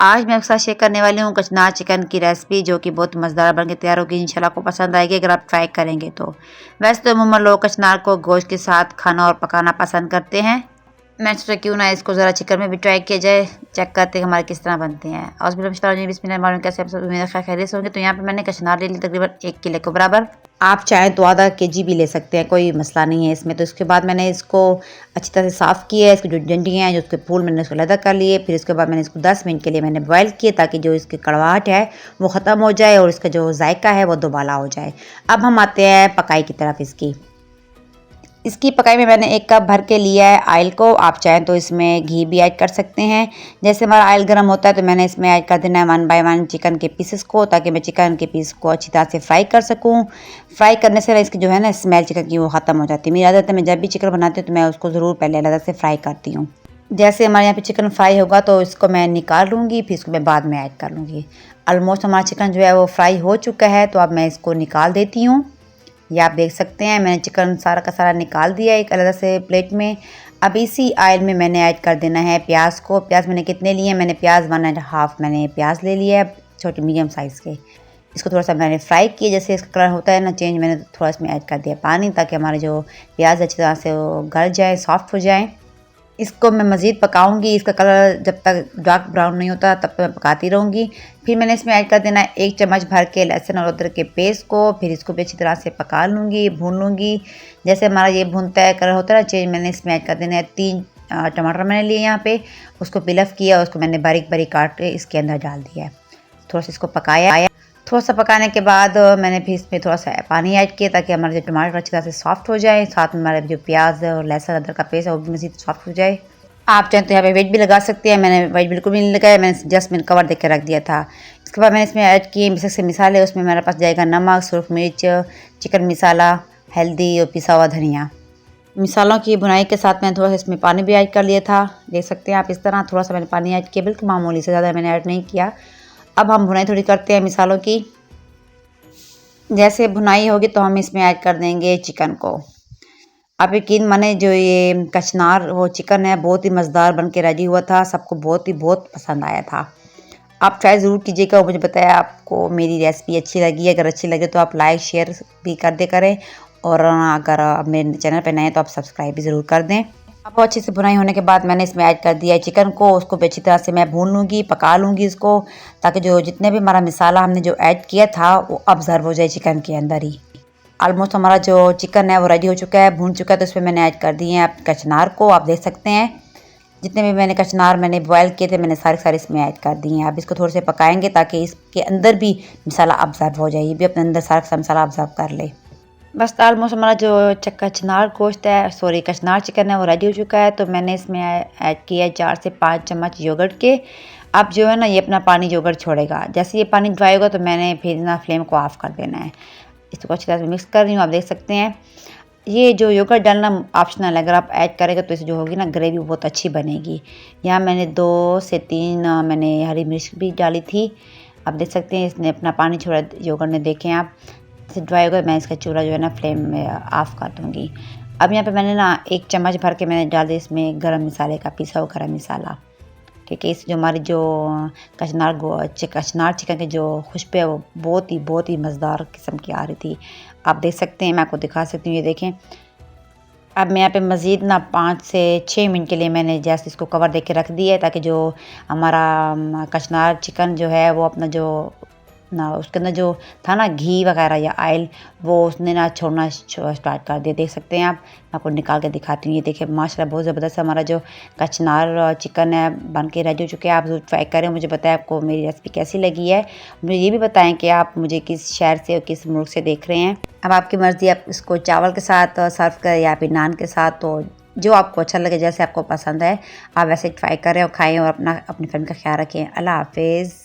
आज मैं आपके साथ शेयर करने वाली हूँ कचनार चिकन की रेसिपी, जो कि बहुत मज़ेदार बनके तैयार होगी। इंशाल्लाह आपको पसंद आएगी अगर आप ट्राई करेंगे तो। वैसे तो अमूमन लोग कचनार को गोश्त के साथ खाना और पकाना पसंद करते हैं। मैं सोचा क्यों ना इसको ज़रा चिकन में भी ट्राई किया जाए, चेक करते हैं हमारे किस तरह बनते हैं। और बिस्मिल्लाह कैसे आप सब मेरा खैरियत होंगे। तो यहाँ पे मैंने कचनार ले ली तकरीबन 1 किलो के बराबर। आप चाहें तो आधा केजी भी ले सकते हैं, कोई मसला नहीं है इसमें। तो इसके बाद मैंने इसको अच्छी तरह से साफ़ किया है। इसकी जो डंडियाँ हैं, जो उसके फूल, मैंने उसको अलग कर लिए। फिर इसके बाद मैंने इसको 10 मिनट के लिए मैंने बॉयल किए, ताकि जो इसकी कड़वाहट है वो ख़त्म हो जाए और इसका जो जायका है वो दोबाला हो जाए। अब हम आते हैं पकाई की तरफ। इसकी पकाई में मैंने 1 कप भर के लिया है ऑयल को। आप चाहें तो इसमें घी भी ऐड कर सकते हैं। जैसे हमारा ऑयल गर्म होता है तो मैंने इसमें ऐड कर देना है 1 बाय 1 चिकन के पीसेस को, ताकि मैं चिकन के पीस को अच्छी तरह से फ्राई कर सकूं। फ्राई करने से इसकी जो है ना स्मेल चिकन की वो ख़त्म हो जाती है। मेरी आदत है, मैं जब भी चिकन बनाती हूँ तो मैं उसको ज़रूर पहले अलग से फ्राई करती हूँ। जैसे हमारे यहाँ पे चिकन फ्राई होगा तो इसको मैं निकाल लूँगी, फिर इसको मैं बाद में ऐड कर लूँगी। ऑलमोस्ट हमारा चिकन जो है वो फ्राई हो चुका है, तो अब मैं इसको निकाल देती हूँ। ये आप देख सकते हैं मैंने चिकन सारा का सारा निकाल दिया एक अलग से प्लेट में। अब इसी ऑयल में मैंने ऐड कर देना है प्याज को। प्याज मैंने कितने लिए हैं, मैंने प्याज 1.5 मैंने प्याज ले लिया है, छोटे मीडियम साइज़ के। इसको थोड़ा सा मैंने फ्राई किया, जैसे इसका कलर होता है ना चेंज, मैंने थोड़ा इसमें ऐड कर दिया पानी, ताकि हमारे जो प्याज अच्छी तरह से वो गल जाए, सॉफ्ट हो जाए। इसको मैं मज़ीद पकाऊंगी। इसका कलर जब तक डार्क ब्राउन नहीं होता तब तक मैं पकाती रहूँगी। फिर मैंने इसमें ऐड कर देना है 1 चम्मच भर के लहसुन और अदरक के पेस्ट को। फिर इसको भी अच्छी तरह से पका लूँगी, भून लूँगी। जैसे हमारा ये भूनता है, कलर होता है ना चेंज, मैंने इसमें ऐड कर देना है 3 टमाटर मैंने लिए यहाँ पे। उसको पील ऑफ किया, उसको मैंने बारीक बारीक काट के इसके अंदर डाल दिया है। थोड़ा सा इसको पकाया। थोड़ा सा पकाने के बाद मैंने फिर इसमें थोड़ा सा पानी ऐड किया, ताकि हमारे जो टमाटर अच्छी तरह से सॉफ्ट हो जाए। साथ में हमारे जो प्याज और लहसुन अदरक का पेस्ट है वो भी मज़ीद सॉफ्ट हो जाए। आप चाहें तो यहाँ पे वेज भी लगा सकते हैं। मैंने वेज बिल्कुल भी नहीं लगाया, मैंने जस्ट मैंने कवर देकर रख दिया था। इसके बाद मैंने इसमें ऐड किए बेसिक से मसाले। उसमें मेरे पास जाएगा नमक, सुरख मिर्च, चिकन मसाला, हल्दी और पिसा हुआ धनिया। मसालों की भुनाई के साथ मैंने थोड़ा सा इसमें पानी भी ऐड कर लिया था। देख सकते हैं आप इस तरह थोड़ा सा मैंने पानी ऐड किया, बिल्कुल मामूली से, ज़्यादा मैंने ऐड नहीं किया। अब हम भुनाई थोड़ी करते हैं मसालों की। जैसे भुनाई होगी तो हम इसमें ऐड कर देंगे चिकन को। आप यकीन माने, जो ये कचनार वो चिकन है बहुत ही मज़ेदार बन के रेडी हुआ था। सबको बहुत पसंद आया था। आप ट्राई ज़रूर कीजिएगा और मुझे बताया आपको मेरी रेसिपी अच्छी लगी है। अगर अच्छी लगे तो आप लाइक शेयर भी कर दे करें, और अगर आप मेरे चैनल पर नए हैं तो आप सब्सक्राइब भी ज़रूर कर दें। अब अच्छे से भुनाई होने के बाद मैंने इसमें ऐड कर दिया है चिकन को। उसको भी अच्छी तरह से मैं भून लूँगी, पका लूँगी इसको, ताकि जो जितने भी हमारा मसाला हमने जो ऐड किया था वो ऑब्ज़र्व हो जाए चिकन के अंदर ही। ऑलमोस्ट हमारा जो चिकन है वो रेडी हो चुका है, भून चुका है। तो इसमें मैंने ऐड कर दिए हैं कचनार को। आप देख सकते हैं जितने भी मैंने कचनार मैंने बॉयल किए थे, मैंने सारे इसमें ऐड कर दिए हैं। अब इसको थोड़े से पकाएंगे, ताकि इसके अंदर भी मसाला ऑब्ज़र्व हो जाए, ये भी अपने अंदर सारा मसाला ऑब्ज़र्व कर ले। बस ऑलमोस्ट हमारा जो कचनार गोश्त है, सॉरी कचनार चिकन है, वो रेडी हो चुका है। तो मैंने इसमें ऐड किया है 4 से 5 चम्मच योगर्ट के। अब जो है ना ये अपना पानी योगर्ट छोड़ेगा। जैसे ये पानी ड्राई होगा तो मैंने फिर ना फ्लेम को ऑफ कर देना है। इसको अच्छी तरह से मिक्स कर रही हूँ। आप देख सकते हैं ये जो योगर्ट डालना ऑप्शनल है, अगर आप ऐड करेंगे तो इसे जो होगी ना ग्रेवी बहुत अच्छी बनेगी। यहाँ मैंने 2 से 3 मैंने हरी मिर्च भी डाली थी। आप देख सकते हैं इसने अपना पानी छोड़ा योगर्ट ने। देखें आप, इसे ड्राई होगा मैं इसका चूल्हा जो है ना फ्लेम में ऑफ़ कर दूँगी। अब यहाँ पे मैंने ना 1 चम्मच भर के मैंने डाल दिया इसमें गरम मसाले का पिसा हुआ गरम मसाला। ठीक है, इस जो हमारी जो कचनार चिकन की जो खुशबू है वो बहुत ही मज़ेदार किस्म की आ रही थी। आप देख सकते हैं, मैं आपको दिखा सकती हूँ, ये देखें। अब मैं यहाँ पे मज़ीद ना 5 से 6 मिनट के लिए मैंने जैसे इसको कवर दे के रख दिया है, ताकि जो हमारा कचनार चिकन जो है वो अपना जो ना उसके अंदर जो था ना घी वगैरह या ऑयल, वो उसने ना छोड़ना स्टार्ट कर दिया। देख सकते हैं आप, मैं आपको निकाल के दिखाती हूँ। ये देखिए माशाल्लाह बहुत ज़बरदस्त हमारा जो कचनार चिकन है बन के रेडी हो चुके हैं। आप ज़रूर ट्राई करें। मुझे बताएं आपको मेरी रेसिपी कैसी लगी है। मुझे ये भी बताएं कि आप मुझे किस शहर से और किस मुल्क से देख रहे हैं। अब आपकी मर्ज़ी, आप इसको चावल के साथ सर्व करें या फिर नान के साथ, तो जो आपको अच्छा लगे, जैसे आपको पसंद है आप वैसे ट्राई करें और खाएँ, और अपनी फ्रेंड का ख्याल रखें। अल्लाह हाफिज़।